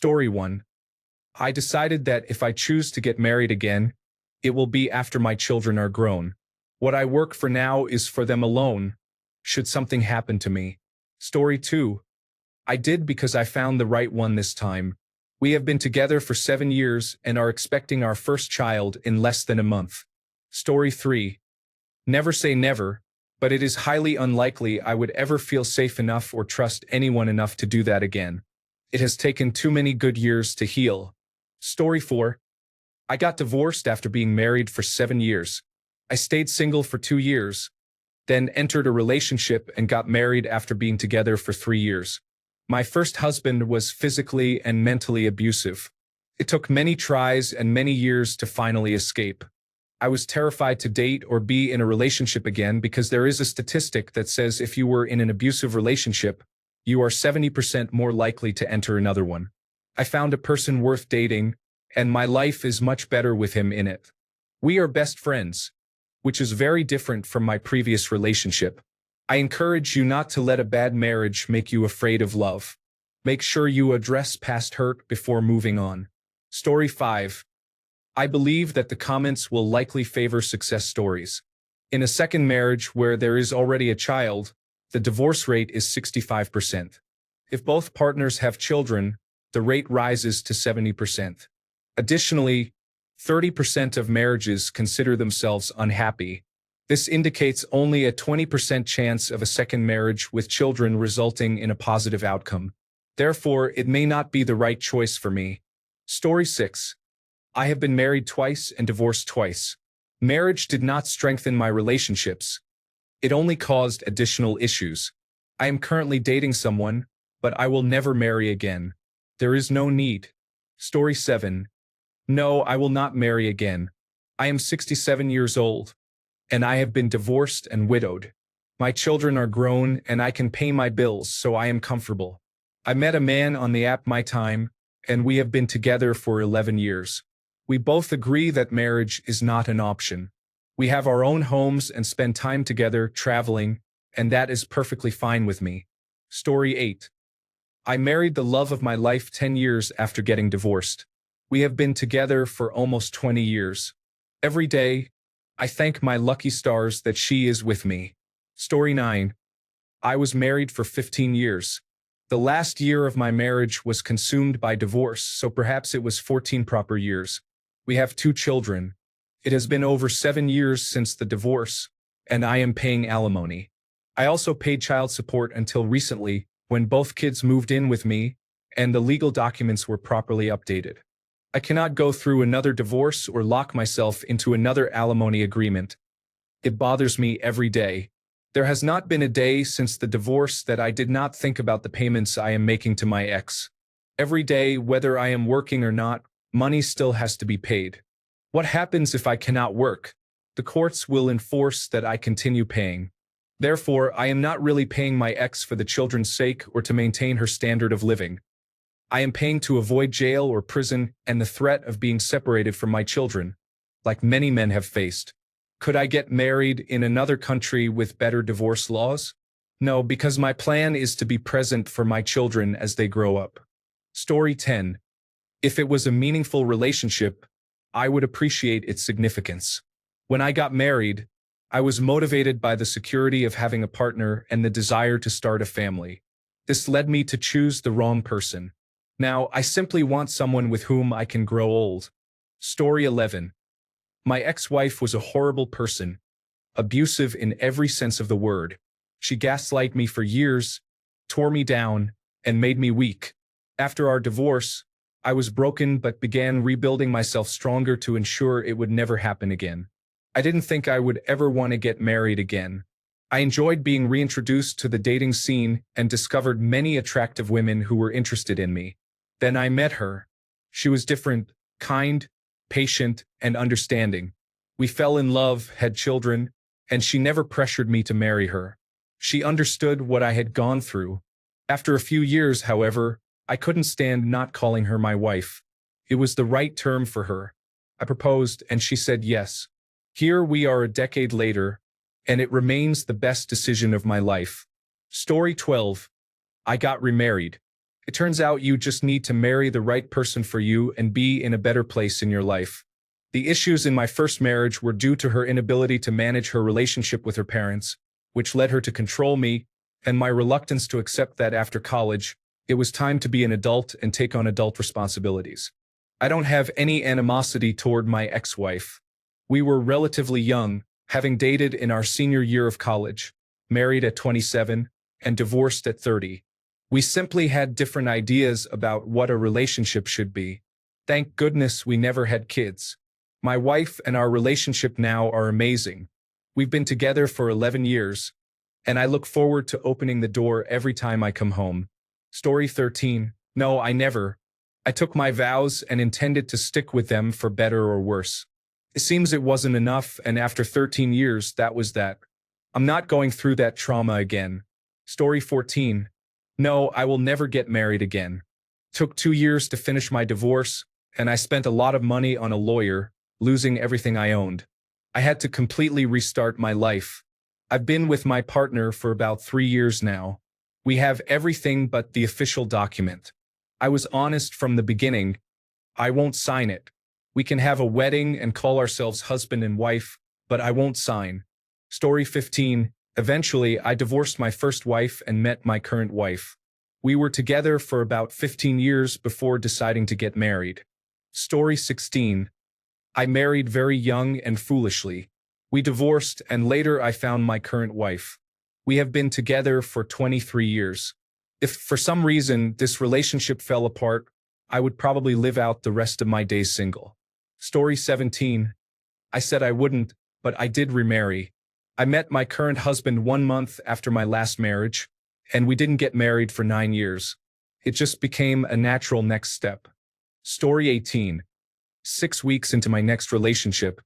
Story 1. I decided that if I choose to get married again, it will be after my children are grown. What I work for now is for them alone, should something happen to me. Story 2. I did because I found the right one this time. We have been together for 7 years and are expecting our first child in less than a month. Story 3. Never say never, but it is highly unlikely I would ever feel safe enough or trust anyone enough to do that again. It has taken too many good years to heal. Story 4. I got divorced after being married for 7 years. I stayed single for 2 years, then entered a relationship and got married after being together for 3 years. My first husband was physically and mentally abusive. It took many tries and many years to finally escape. I was terrified to date or be in a relationship again because there is a statistic that says if you were in an abusive relationship, you are 70% more likely to enter another one. I found a person worth dating, and my life is much better with him in it. We are best friends, which is very different from my previous relationship. I encourage you not to let a bad marriage make you afraid of love. Make sure you address past hurt before moving on. Story 5. I believe that the comments will likely favor success stories. In a second marriage where there is already a child, the divorce rate is 65%. If both partners have children, the rate rises to 70%. Additionally, 30% of marriages consider themselves unhappy. This indicates only a 20% chance of a second marriage with children resulting in a positive outcome. Therefore, it may not be the right choice for me. Story 6. I have been married twice and divorced twice. Marriage did not strengthen my relationships. It only caused additional issues. I am currently dating someone, but I will never marry again. There is no need. Story 7. No, I will not marry again. I am 67 years old, and I have been divorced and widowed. My children are grown and I can pay my bills, so I am comfortable. I met a man on the app My Time, and we have been together for 11 years. We both agree that marriage is not an option. We have our own homes and spend time together traveling, and that is perfectly fine with me. Story 8. I married the love of my life 10 years after getting divorced. We have been together for almost 20 years. Every day, I thank my lucky stars that she is with me. Story 9. I was married for 15 years. The last year of my marriage was consumed by divorce, so perhaps it was 14 proper years. We have 2 children. It has been over 7 years since the divorce, and I am paying alimony. I also paid child support until recently, when both kids moved in with me, and the legal documents were properly updated. I cannot go through another divorce or lock myself into another alimony agreement. It bothers me every day. There has not been a day since the divorce that I did not think about the payments I am making to my ex. Every day, whether I am working or not, money still has to be paid. What happens if I cannot work? The courts will enforce that I continue paying. Therefore, I am not really paying my ex for the children's sake or to maintain her standard of living. I am paying to avoid jail or prison and the threat of being separated from my children, like many men have faced. Could I get married in another country with better divorce laws? No, because my plan is to be present for my children as they grow up. Story 10. If it was a meaningful relationship, I would appreciate its significance. When I got married, I was motivated by the security of having a partner and the desire to start a family. This led me to choose the wrong person. Now, I simply want someone with whom I can grow old. Story 11. My ex-wife was a horrible person, abusive in every sense of the word. She gaslighted me for years, tore me down, and made me weak. After our divorce, I was broken but began rebuilding myself stronger to ensure it would never happen again. I didn't think I would ever want to get married again. I enjoyed being reintroduced to the dating scene and discovered many attractive women who were interested in me. Then I met her. She was different, kind, patient, and understanding. We fell in love, had children, and she never pressured me to marry her. She understood what I had gone through. After a few years, however, I couldn't stand not calling her my wife. It was the right term for her. I proposed, and she said yes. Here we are a decade later, and it remains the best decision of my life. Story 12. I got remarried. It turns out you just need to marry the right person for you and be in a better place in your life. The issues in my first marriage were due to her inability to manage her relationship with her parents, which led her to control me, and my reluctance to accept that after college, it was time to be an adult and take on adult responsibilities. I don't have any animosity toward my ex-wife. We were relatively young, having dated in our senior year of college, married at 27, and divorced at 30. We simply had different ideas about what a relationship should be. Thank goodness we never had kids. My wife and our relationship now are amazing. We've been together for 11 years, and I look forward to opening the door every time I come home. Story 13. No, I never. I took my vows and intended to stick with them for better or worse. It seems it wasn't enough, and after 13 years, that was that. I'm not going through that trauma again. Story 14. No, I will never get married again. Took 2 years to finish my divorce, and I spent a lot of money on a lawyer, losing everything I owned. I had to completely restart my life. I've been with my partner for about 3 years now. We have everything but the official document. I was honest from the beginning. I won't sign it. We can have a wedding and call ourselves husband and wife, but I won't sign. Story 15. Eventually, I divorced my first wife and met my current wife. We were together for about 15 years before deciding to get married. Story 16. I married very young and foolishly. We divorced, and later I found my current wife. We have been together for 23 years. If for some reason this relationship fell apart, I would probably live out the rest of my days single. Story 17. I said I wouldn't, but I did remarry. I met my current husband 1 month after my last marriage, and we didn't get married for 9 years. It just became a natural next step. Story 18. 6 weeks into my next relationship,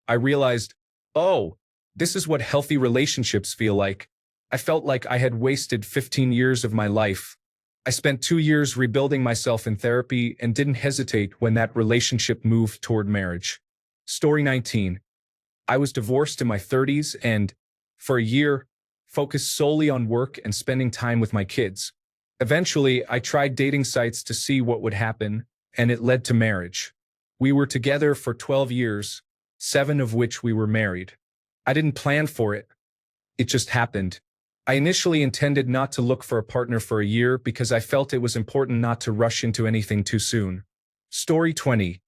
I realized, oh, this is what healthy relationships feel like. I felt like I had wasted 15 years of my life. I spent 2 years rebuilding myself in therapy and didn't hesitate when that relationship moved toward marriage. Story 19. I was divorced in my 30s and, for a year, focused solely on work and spending time with my kids. Eventually, I tried dating sites to see what would happen, and it led to marriage. We were together for 12 years, 7 of which we were married. I didn't plan for it. It just happened. I initially intended not to look for a partner for a year because I felt it was important not to rush into anything too soon. Story 20.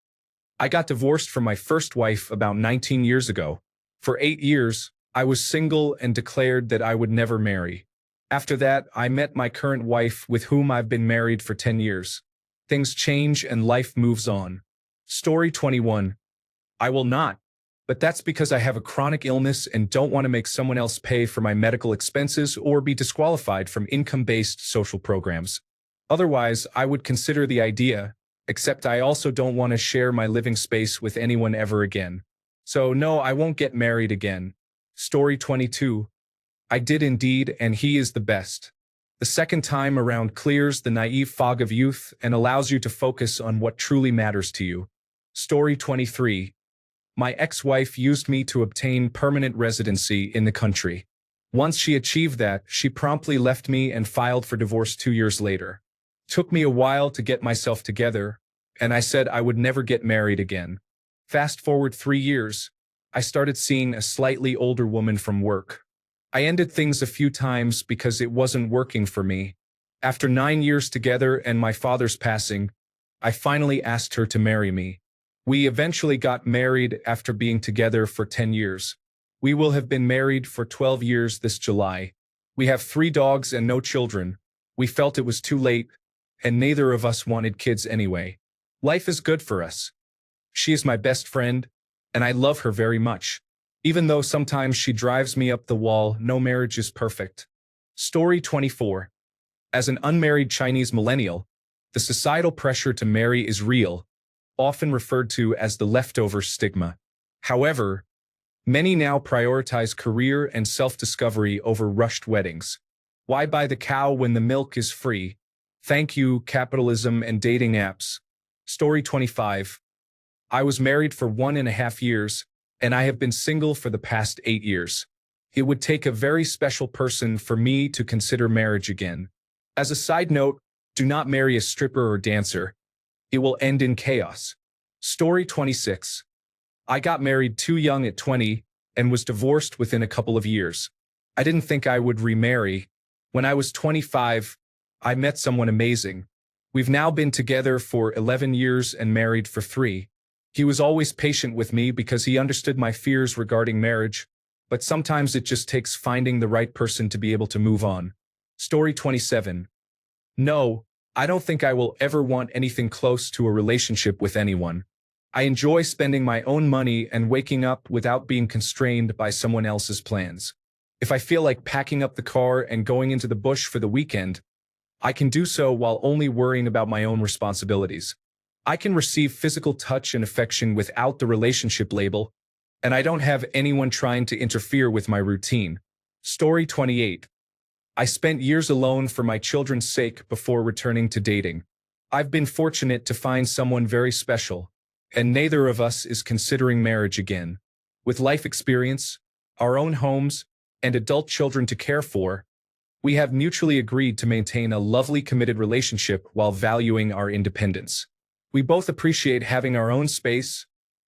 I got divorced from my first wife about 19 years ago. For 8 years, I was single and declared that I would never marry. After that, I met my current wife with whom I've been married for 10 years. Things change and life moves on. Story 21. I will not. But that's because I have a chronic illness and don't want to make someone else pay for my medical expenses or be disqualified from income-based social programs. Otherwise, I would consider the idea, except I also don't want to share my living space with anyone ever again. So no, I won't get married again. Story 22. I did indeed, and he is the best. The second time around clears the naive fog of youth and allows you to focus on what truly matters to you. Story 23. My ex-wife used me to obtain permanent residency in the country. Once she achieved that, she promptly left me and filed for divorce 2 years later. Took me a while to get myself together, and I said I would never get married again. Fast forward 3 years, I started seeing a slightly older woman from work. I ended things a few times because it wasn't working for me. After 9 years together and my father's passing, I finally asked her to marry me. We eventually got married after being together for 10 years. We will have been married for 12 years this July. We have 3 dogs and no children. We felt it was too late, and neither of us wanted kids anyway. Life is good for us. She is my best friend, and I love her very much. Even though sometimes she drives me up the wall, no marriage is perfect. Story 24. As an unmarried Chinese millennial, the societal pressure to marry is real, often referred to as the leftover stigma. However, many now prioritize career and self-discovery over rushed weddings. Why buy the cow when the milk is free? Thank you, capitalism and dating apps. Story 25. I was married for 1.5 years, and I have been single for the past 8 years. It would take a very special person for me to consider marriage again. As a side note, Do not marry a stripper or dancer. It will end in chaos. Story 26. I got married too young at 20 and was divorced within a couple of years. I didn't think I would remarry. When I was 25, I met someone amazing. We've now been together for 11 years and married for 3. He was always patient with me because he understood my fears regarding marriage, but sometimes it just takes finding the right person to be able to move on. Story 27. No, I don't think I will ever want anything close to a relationship with anyone. I enjoy spending my own money and waking up without being constrained by someone else's plans. If I feel like packing up the car and going into the bush for the weekend, I can do so while only worrying about my own responsibilities. I can receive physical touch and affection without the relationship label, and I don't have anyone trying to interfere with my routine. Story 28. I spent years alone for my children's sake before returning to dating. I've been fortunate to find someone very special, and neither of us is considering marriage again. With life experience, our own homes, and adult children to care for, we have mutually agreed to maintain a lovely committed relationship while valuing our independence. We both appreciate having our own space,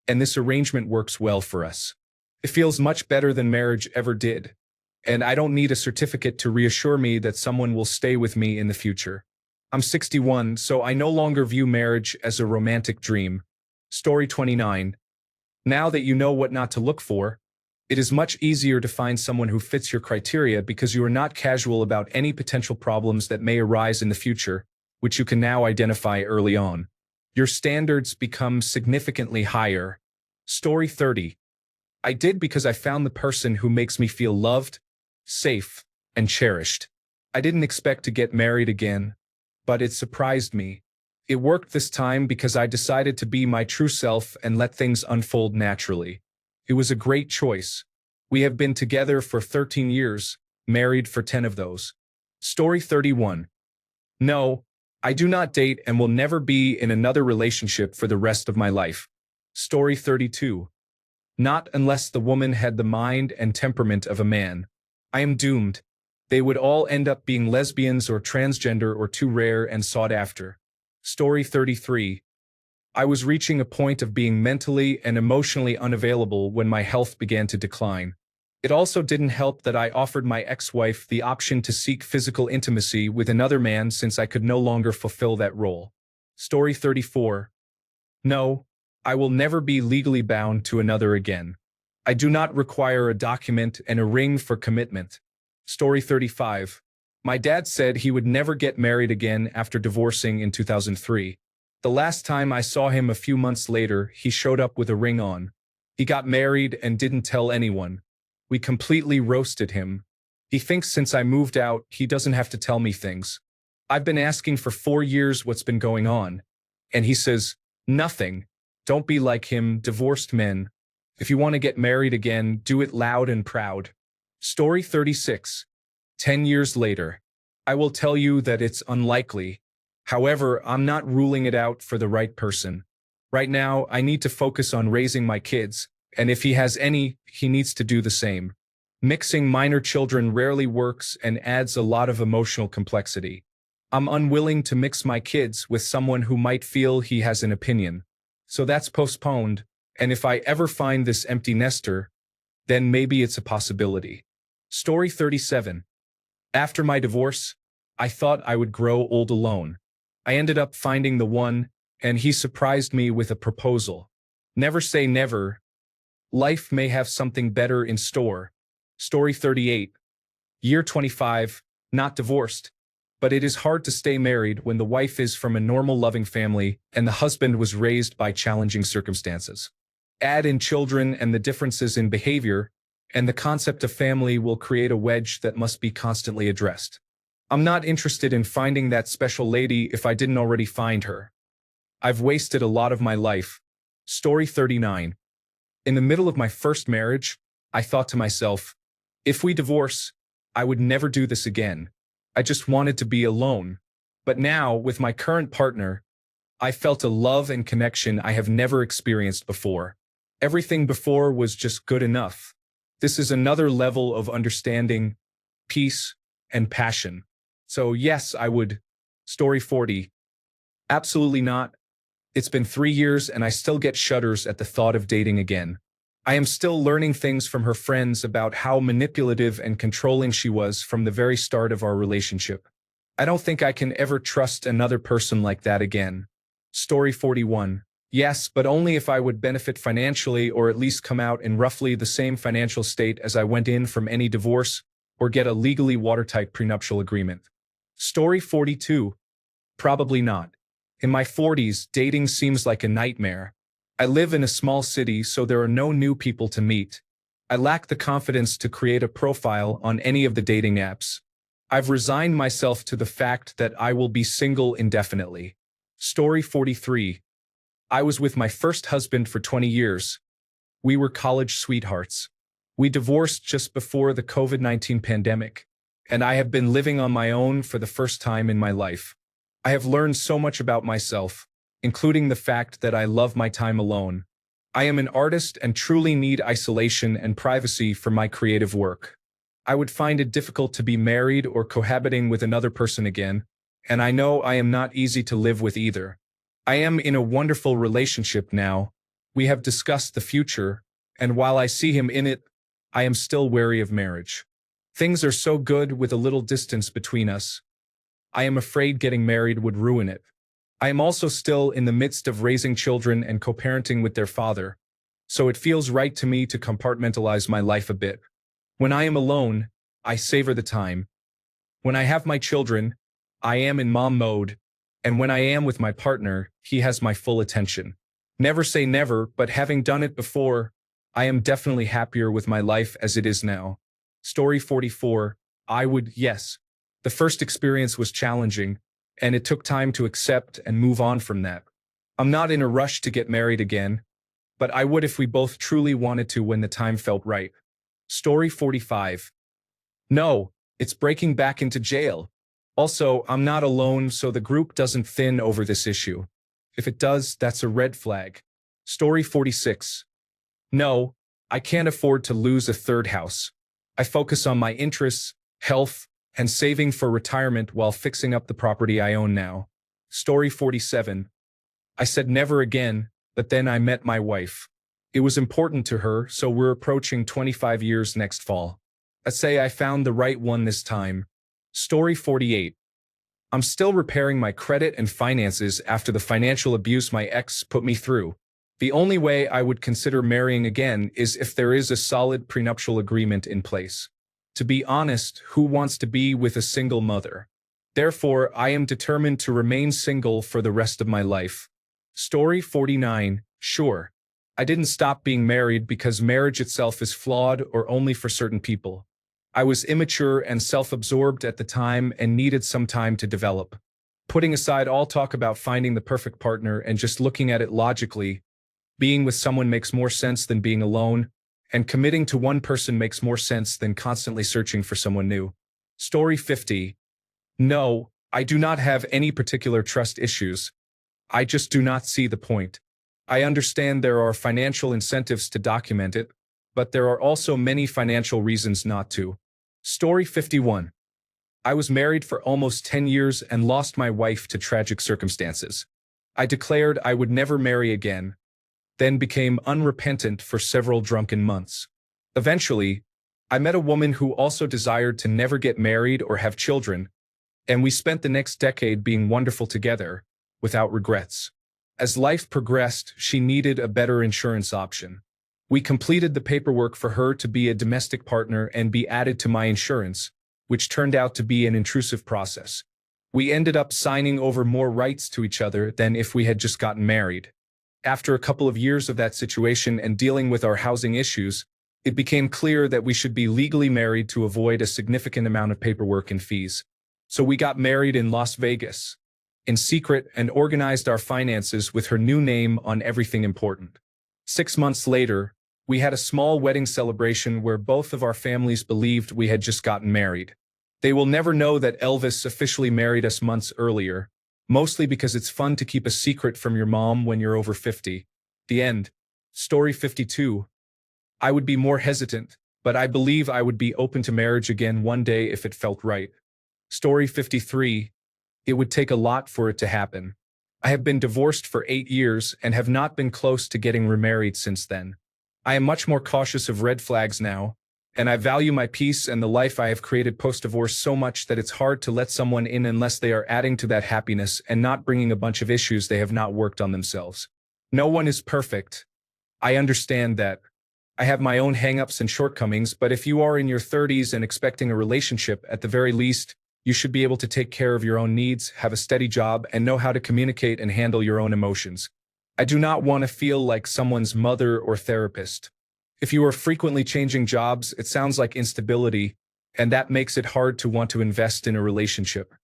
and this arrangement works well for us. It feels much better than marriage ever did, and I don't need a certificate to reassure me that someone will stay with me in the future. I'm 61, so I no longer view marriage as a romantic dream. Story 29. Now that you know what not to look for, it is much easier to find someone who fits your criteria because you are not casual about any potential problems that may arise in the future, which you can now identify early on. Your standards become significantly higher. Story 30. I did because I found the person who makes me feel loved, safe, and cherished. I didn't expect to get married again, but it surprised me. It worked this time because I decided to be my true self and let things unfold naturally. It was a great choice. We have been together for 13 years, married for 10 of those. Story 31. No, I do not date and will never be in another relationship for the rest of my life. Story 32. Not unless the woman had the mind and temperament of a man. I am doomed. They would all end up being lesbians or transgender or too rare and sought after. Story 33. I was reaching a point of being mentally and emotionally unavailable when my health began to decline. It also didn't help that I offered my ex-wife the option to seek physical intimacy with another man since I could no longer fulfill that role. Story 34. No, I will never be legally bound to another again. I do not require a document and a ring for commitment. Story 35. My dad said he would never get married again after divorcing in 2003. The last time I saw him a few months later, he showed up with a ring on. He got married and didn't tell anyone. We completely roasted him. He thinks since I moved out, he doesn't have to tell me things. I've been asking for 4 years what's been going on. And he says, nothing. Don't be like him, divorced men. If you want to get married again, do it loud and proud. Story 36. 10 years later. I will tell you that it's unlikely. However, I'm not ruling it out for the right person. Right now, I need to focus on raising my kids, and if he has any, he needs to do the same. Mixing minor children rarely works and adds a lot of emotional complexity. I'm unwilling to mix my kids with someone who might feel he has an opinion. So that's postponed, and if I ever find this empty nester, then maybe it's a possibility. Story 37. After my divorce, I thought I would grow old alone. I ended up finding the one, and he surprised me with a proposal. Never say never. Life may have something better in store. Story 38. Year 25, not divorced. But it is hard to stay married when the wife is from a normal loving family and the husband was raised by challenging circumstances. Add in children and the differences in behavior, and the concept of family will create a wedge that must be constantly addressed. I'm not interested in finding that special lady if I didn't already find her. I've wasted a lot of my life. Story 39. In the middle of my first marriage, I thought to myself, if we divorce, I would never do this again. I just wanted to be alone. But now, with my current partner, I felt a love and connection I have never experienced before. Everything before was just good enough. This is another level of understanding, peace, and passion. So yes, I would. Story 40. Absolutely not. It's been 3 years and I still get shudders at the thought of dating again. I am still learning things from her friends about how manipulative and controlling she was from the very start of our relationship. I don't think I can ever trust another person like that again. Story 41. Yes, but only if I would benefit financially or at least come out in roughly the same financial state as I went in from any divorce or get a legally watertight prenuptial agreement. Story 42. Probably not. In my 40s, dating seems like a nightmare. I live in a small city, so there are no new people to meet. I lack the confidence to create a profile on any of the dating apps. I've resigned myself to the fact that I will be single indefinitely. Story 43. I was with my first husband for 20 years. We were college sweethearts. We divorced just before the COVID-19 pandemic, and I have been living on my own for the first time in my life. I have learned so much about myself, including the fact that I love my time alone. I am an artist and truly need isolation and privacy for my creative work. I would find it difficult to be married or cohabiting with another person again, and I know I am not easy to live with either. I am in a wonderful relationship now. We have discussed the future, and while I see him in it, I am still wary of marriage. Things are so good with a little distance between us. I am afraid getting married would ruin it. I am also still in the midst of raising children and co-parenting with their father, so it feels right to me to compartmentalize my life a bit. When I am alone, I savor the time. When I have my children, I am in mom mode, and when I am with my partner, he has my full attention. Never say never, but having done it before, I am definitely happier with my life as it is now. Story 44. Yes. The first experience was challenging, and it took time to accept and move on from that. I'm not in a rush to get married again, but I would if we both truly wanted to when the time felt right. Story 45. No, it's breaking back into jail. Also, I'm not alone, so the group doesn't thin over this issue. If it does, that's a red flag. Story 46. No, I can't afford to lose a third house. I focus on my interests, health, and saving for retirement while fixing up the property I own now. Story 47. I said never again, but then I met my wife. It was important to her, so we're approaching 25 years next fall. I'd say I found the right one this time. Story 48. I'm still repairing my credit and finances after the financial abuse my ex put me through. The only way I would consider marrying again is if there is a solid prenuptial agreement in place. To be honest, who wants to be with a single mother? Therefore, I am determined to remain single for the rest of my life. Story 49. Sure. I didn't stop being married because marriage itself is flawed or only for certain people. I was immature and self-absorbed at the time and needed some time to develop. Putting aside all talk about finding the perfect partner and just looking at it logically, being with someone makes more sense than being alone, and committing to one person makes more sense than constantly searching for someone new. Story 50. No, I do not have any particular trust issues. I just do not see the point. I understand there are financial incentives to document it, but there are also many financial reasons not to. Story 51. I was married for almost 10 years and lost my wife to tragic circumstances. I declared I would never marry again, then became unrepentant for several drunken months. Eventually, I met a woman who also desired to never get married or have children, and we spent the next decade being wonderful together, without regrets. As life progressed, she needed a better insurance option. We completed the paperwork for her to be a domestic partner and be added to my insurance, which turned out to be an intrusive process. We ended up signing over more rights to each other than if we had just gotten married. After a couple of years of that situation and dealing with our housing issues, it became clear that we should be legally married to avoid a significant amount of paperwork and fees. So we got married in Las Vegas, in secret, and organized our finances with her new name on everything important. 6 months later, we had a small wedding celebration where both of our families believed we had just gotten married. They will never know that Elvis officially married us months earlier, mostly because it's fun to keep a secret from your mom when you're over 50. The end. Story 52. I would be more hesitant, but I believe I would be open to marriage again one day if it felt right. Story 53. It would take a lot for it to happen. I have been divorced for 8 years and have not been close to getting remarried since then. I am much more cautious of red flags now, and I value my peace and the life I have created post-divorce so much that it's hard to let someone in unless they are adding to that happiness and not bringing a bunch of issues they have not worked on themselves. No one is perfect. I understand that. I have my own hang-ups and shortcomings, but if you are in your 30s and expecting a relationship, at the very least, you should be able to take care of your own needs, have a steady job, and know how to communicate and handle your own emotions. I do not want to feel like someone's mother or therapist. If you are frequently changing jobs, it sounds like instability, and that makes it hard to want to invest in a relationship.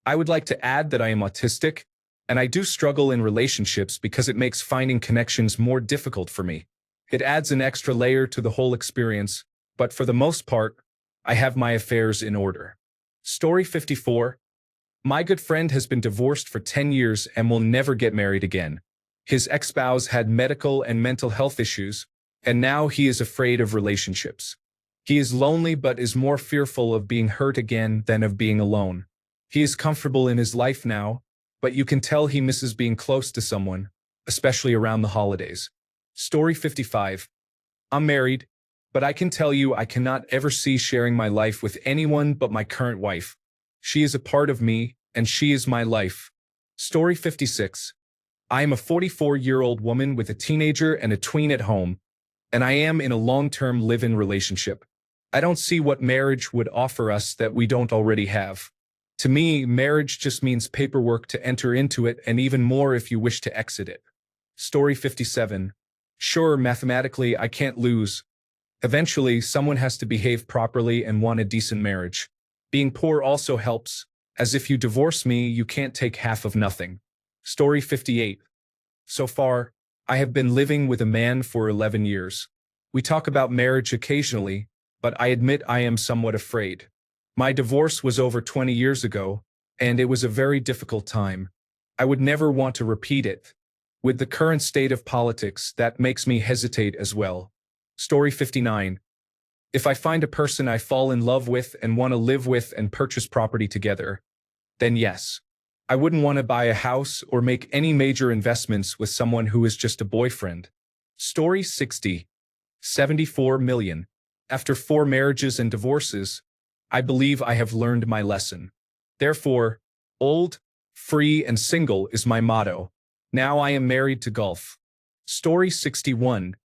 I would like to add that I am autistic, and I do struggle in relationships because it makes finding connections more difficult for me. It adds an extra layer to the whole experience, but for the most part, I have my affairs in order. Story 54. My good friend has been divorced for 10 years and will never get married again. His ex-spouse had medical and mental health issues, and now he is afraid of relationships. He is lonely but is more fearful of being hurt again than of being alone. He is comfortable in his life now, but you can tell he misses being close to someone, especially around the holidays. Story 55. I'm married, but I can tell you I cannot ever see sharing my life with anyone but my current wife. She is a part of me, and she is my life. Story 56. I am a 44-year-old woman with a teenager and a tween at home, and I am in a long-term live-in relationship. I don't see what marriage would offer us that we don't already have. To me, marriage just means paperwork to enter into it, and even more if you wish to exit it. Story 57. Sure, mathematically, I can't lose. Eventually, someone has to behave properly and want a decent marriage. Being poor also helps, as if you divorce me, you can't take half of nothing. Story 58. So far, I have been living with a man for 11 years. We talk about marriage occasionally, but I admit I am somewhat afraid. My divorce was over 20 years ago, and it was a very difficult time. I would never want to repeat it. With the current state of politics, that makes me hesitate as well. Story 59. If I find a person I fall in love with and want to live with and purchase property together, then yes. I wouldn't want to buy a house or make any major investments with someone who is just a boyfriend. Story 60. 74 million. After 4 marriages and divorces, I believe I have learned my lesson. Therefore, old, free, and single is my motto. Now I am married to golf. Story 61.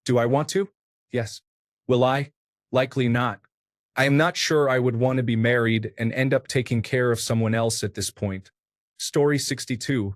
Do I want to? Yes. Will I? Likely not. I am not sure I would want to be married and end up taking care of someone else at this point. Story 62.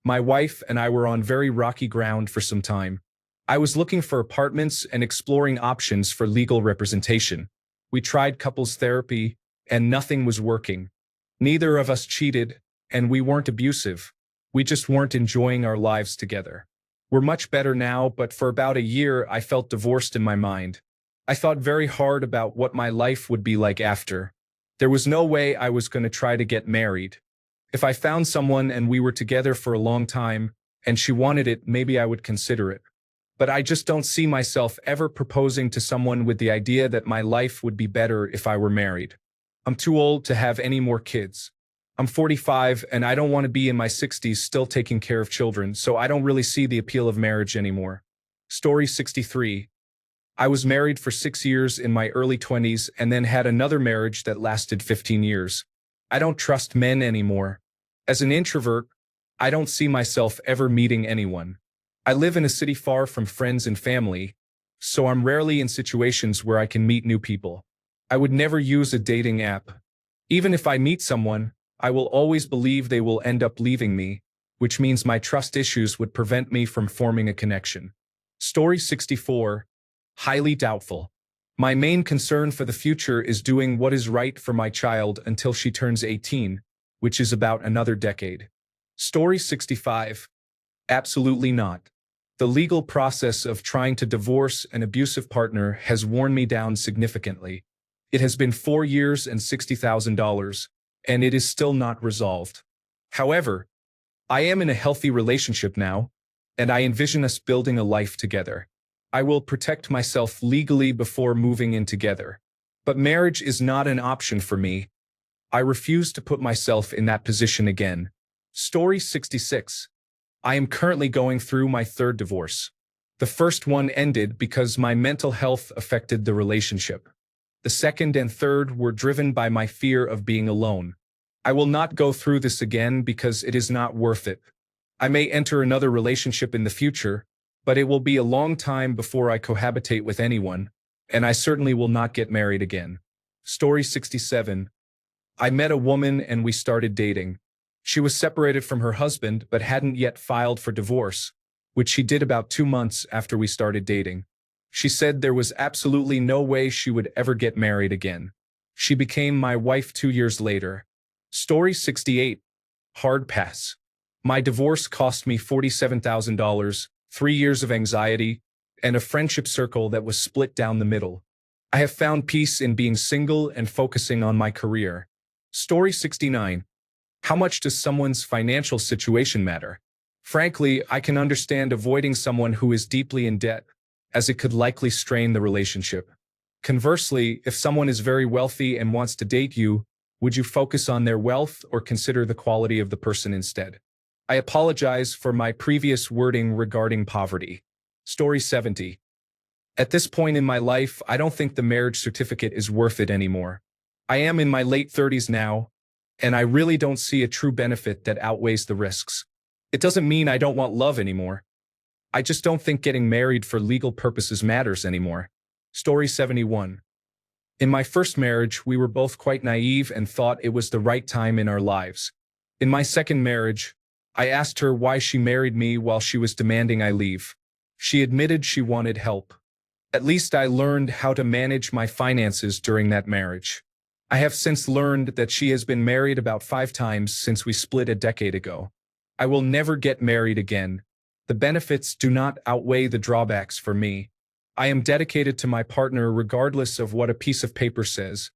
My wife and I were on very rocky ground for some time. I was looking for apartments and exploring options for legal representation. We tried couples therapy, and nothing was working. Neither of us cheated, and we weren't abusive. We just weren't enjoying our lives together. We're much better now, but for about a year I felt divorced in my mind. I thought very hard about what my life would be like after. There was no way I was going to try to get married. If I found someone and we were together for a long time, and she wanted it, maybe I would consider it. But I just don't see myself ever proposing to someone with the idea that my life would be better if I were married. I'm too old to have any more kids. I'm 45 and I don't want to be in my 60s still taking care of children, so I don't really see the appeal of marriage anymore. Story 63. I was married for 6 years in my early 20s and then had another marriage that lasted 15 years. I don't trust men anymore. As an introvert, I don't see myself ever meeting anyone. I live in a city far from friends and family, so I'm rarely in situations where I can meet new people. I would never use a dating app. Even if I meet someone, I will always believe they will end up leaving me, which means my trust issues would prevent me from forming a connection. Story 64. Highly doubtful. My main concern for the future is doing what is right for my child until she turns 18, which is about another decade. Story 65. Absolutely not. The legal process of trying to divorce an abusive partner has worn me down significantly. It has been 4 years and $60,000, and it is still not resolved. However, I am in a healthy relationship now, and I envision us building a life together. I will protect myself legally before moving in together. But marriage is not an option for me. I refuse to put myself in that position again. Story 66. I am currently going through my third divorce. The first one ended because my mental health affected the relationship. The second and third were driven by my fear of being alone. I will not go through this again because it is not worth it. I may enter another relationship in the future, but it will be a long time before I cohabitate with anyone, and I certainly will not get married again. Story 67. I met a woman and we started dating. She was separated from her husband but hadn't yet filed for divorce, which she did about 2 months after we started dating. She said there was absolutely no way she would ever get married again. She became my wife 2 years later. Story 68. Hard pass. My divorce cost me $47,000, 3 years of anxiety, and a friendship circle that was split down the middle. I have found peace in being single and focusing on my career. Story 69. How much does someone's financial situation matter? Frankly, I can understand avoiding someone who is deeply in debt, as it could likely strain the relationship. Conversely, if someone is very wealthy and wants to date you, would you focus on their wealth or consider the quality of the person instead? I apologize for my previous wording regarding poverty. Story 70. At this point in my life, I don't think the marriage certificate is worth it anymore. I am in my late 30s now, and I really don't see a true benefit that outweighs the risks. It doesn't mean I don't want love anymore. I just don't think getting married for legal purposes matters anymore. Story 71. In my first marriage, we were both quite naive and thought it was the right time in our lives. In my second marriage, I asked her why she married me while she was demanding I leave. She admitted she wanted help. At least I learned how to manage my finances during that marriage. I have since learned that she has been married about 5 times since we split a decade ago. I will never get married again. The benefits do not outweigh the drawbacks for me. I am dedicated to my partner regardless of what a piece of paper says,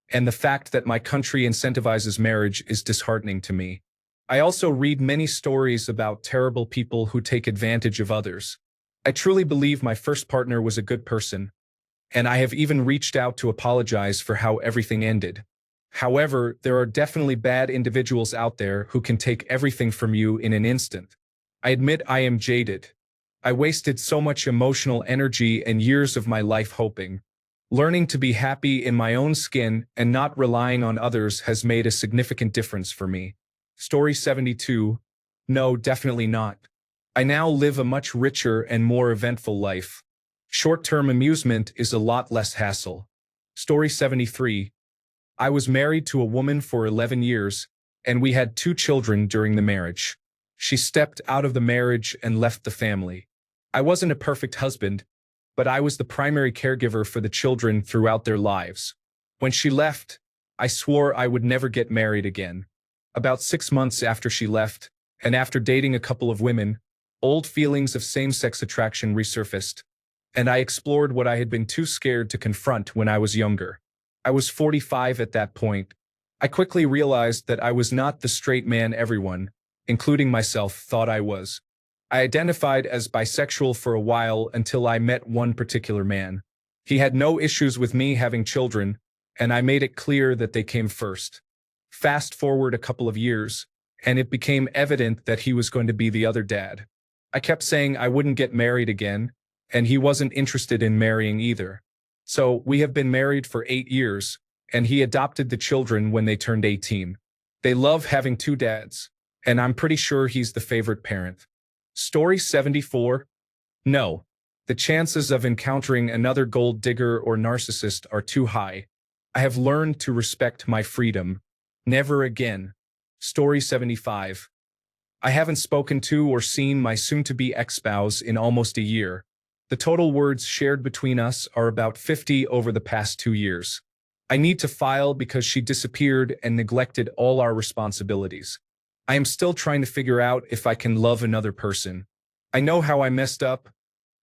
and the fact that my country incentivizes marriage is disheartening to me. I also read many stories about terrible people who take advantage of others. I truly believe my first partner was a good person, and I have even reached out to apologize for how everything ended. However, there are definitely bad individuals out there who can take everything from you in an instant. I admit I am jaded. I wasted so much emotional energy and years of my life hoping. Learning to be happy in my own skin and not relying on others has made a significant difference for me. Story 72. No, definitely not. I now live a much richer and more eventful life. Short-term amusement is a lot less hassle. Story 73. I was married to a woman for 11 years, and we had 2 children during the marriage. She stepped out of the marriage and left the family. I wasn't a perfect husband, but I was the primary caregiver for the children throughout their lives. When she left, I swore I would never get married again. About 6 months after she left, and after dating a couple of women, old feelings of same-sex attraction resurfaced, and I explored what I had been too scared to confront when I was younger. I was 45 at that point. I quickly realized that I was not the straight man everyone, including myself, thought I was. I identified as bisexual for a while until I met one particular man. He had no issues with me having children, and I made it clear that they came first. Fast forward a couple of years, and it became evident that he was going to be the other dad. I kept saying I wouldn't get married again, and he wasn't interested in marrying either. So we have been married for 8 years, and he adopted the children when they turned 18. They love having 2 dads, and I'm pretty sure he's the favorite parent. Story 74. No. The chances of encountering another gold digger or narcissist are too high. I have learned to respect my freedom. Never again. Story 75. I haven't spoken to or seen my soon-to-be ex-spouse in almost a year. The total words shared between us are about 50 over the past 2 years. I need to file because she disappeared and neglected all our responsibilities. I am still trying to figure out if I can love another person. I know how I messed up,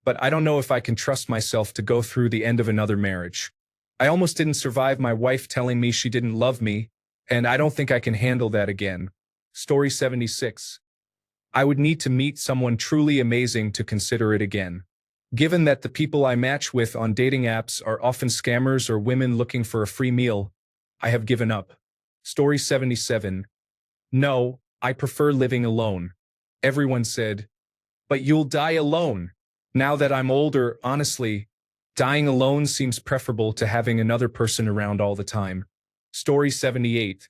but I don't know if I can trust myself to go through the end of another marriage. I almost didn't survive my wife telling me she didn't love me, and I don't think I can handle that again. Story 76. I would need to meet someone truly amazing to consider it again. Given that the people I match with on dating apps are often scammers or women looking for a free meal, I have given up. Story 77. No, I prefer living alone. Everyone said, but you'll die alone. Now that I'm older, honestly, dying alone seems preferable to having another person around all the time. Story 78.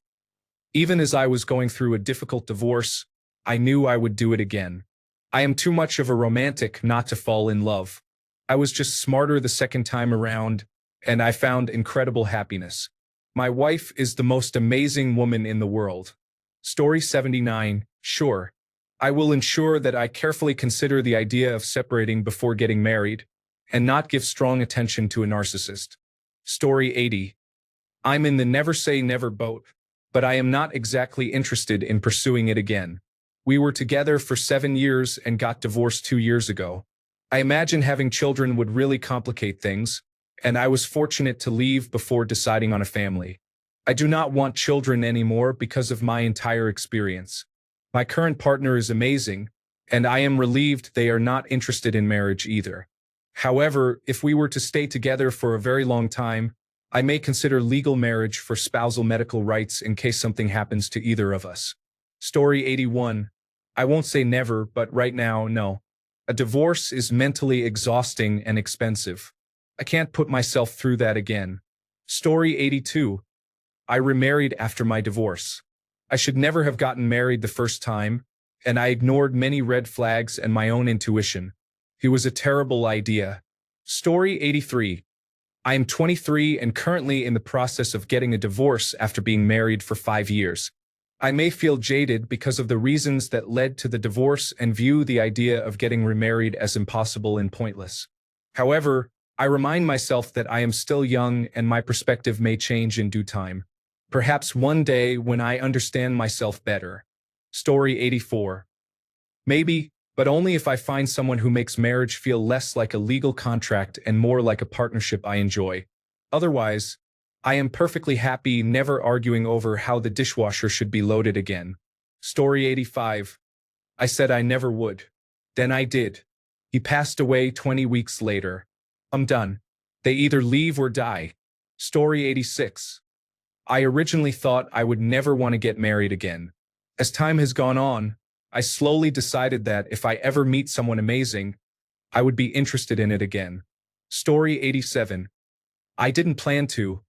Even as I was going through a difficult divorce, I knew I would do it again. I am too much of a romantic not to fall in love. I was just smarter the second time around, and I found incredible happiness. My wife is the most amazing woman in the world. Story 79. Sure. I will ensure that I carefully consider the idea of separating before getting married, and not give strong attention to a narcissist. Story 80. I'm in the never say never boat, but I am not exactly interested in pursuing it again. We were together for 7 years and got divorced 2 years ago. I imagine having children would really complicate things, and I was fortunate to leave before deciding on a family. I do not want children anymore because of my entire experience. My current partner is amazing, and I am relieved they are not interested in marriage either. However, if we were to stay together for a very long time, I may consider legal marriage for spousal medical rights in case something happens to either of us. Story 81. I won't say never, but right now, no. A divorce is mentally exhausting and expensive. I can't put myself through that again. Story 82. I remarried after my divorce. I should never have gotten married the first time, and I ignored many red flags and my own intuition. It was a terrible idea. Story 83. I am 23 and currently in the process of getting a divorce after being married for 5 years. I may feel jaded because of the reasons that led to the divorce and view the idea of getting remarried as impossible and pointless. However, I remind myself that I am still young and my perspective may change in due time. Perhaps one day when I understand myself better. Story 84. Maybe, but only if I find someone who makes marriage feel less like a legal contract and more like a partnership I enjoy. Otherwise, I am perfectly happy never arguing over how the dishwasher should be loaded again. Story 85. I said I never would. Then I did. He passed away 20 weeks later. I'm done. They either leave or die. Story 86. I originally thought I would never want to get married again. As time has gone on, I slowly decided that if I ever meet someone amazing, I would be interested in it again. Story 87. I didn't plan to.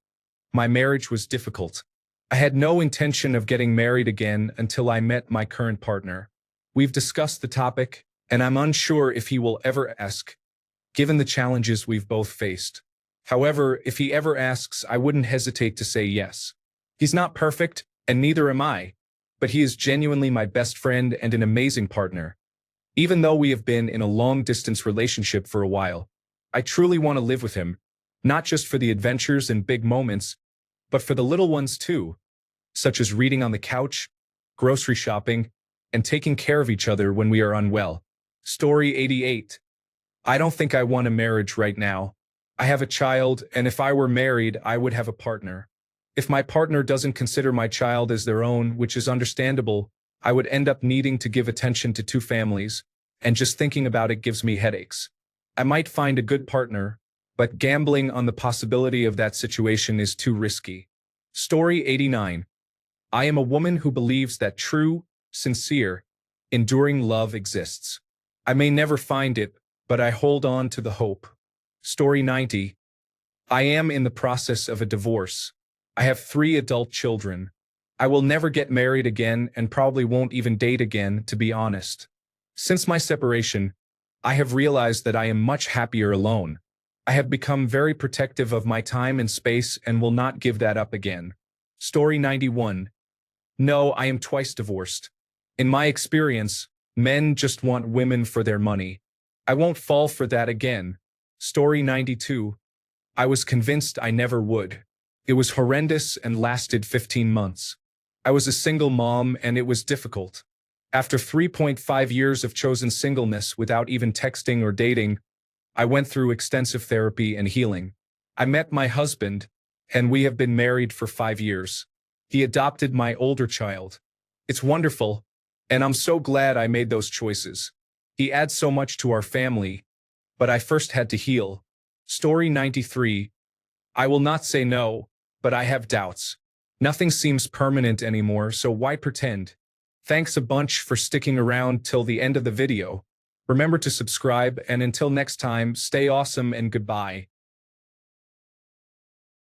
My marriage was difficult. I had no intention of getting married again until I met my current partner. We've discussed the topic, and I'm unsure if he will ever ask, given the challenges we've both faced. However, if he ever asks, I wouldn't hesitate to say yes. He's not perfect, and neither am I, but he is genuinely my best friend and an amazing partner. Even though we have been in a long-distance relationship for a while, I truly want to live with him, not just for the adventures and big moments, but for the little ones too, such as reading on the couch, grocery shopping, and taking care of each other when we are unwell. Story 88. I don't think I want a marriage right now. I have a child, and if I were married, I would have a partner. If my partner doesn't consider my child as their own, which is understandable, I would end up needing to give attention to 2 families, and just thinking about it gives me headaches. I might find a good partner, but gambling on the possibility of that situation is too risky. Story 89. I am a woman who believes that true, sincere, enduring love exists. I may never find it, but I hold on to the hope. Story 90. I am in the process of a divorce. I have 3 adult children. I will never get married again and probably won't even date again, to be honest. Since my separation, I have realized that I am much happier alone. I have become very protective of my time and space and will not give that up again. Story 91. No, I am twice divorced. In my experience, men just want women for their money. I won't fall for that again. Story 92. I was convinced I never would. It was horrendous and lasted 15 months. I was a single mom and it was difficult. After 3.5 years of chosen singleness without even texting or dating, I went through extensive therapy and healing. I met my husband, and we have been married for 5 years. He adopted my older child. It's wonderful, and I'm so glad I made those choices. He adds so much to our family, but I first had to heal. Story 93. I will not say no, but I have doubts. Nothing seems permanent anymore, so why pretend? Thanks a bunch for sticking around till the end of the video. Remember to subscribe, and until next time, stay awesome and goodbye.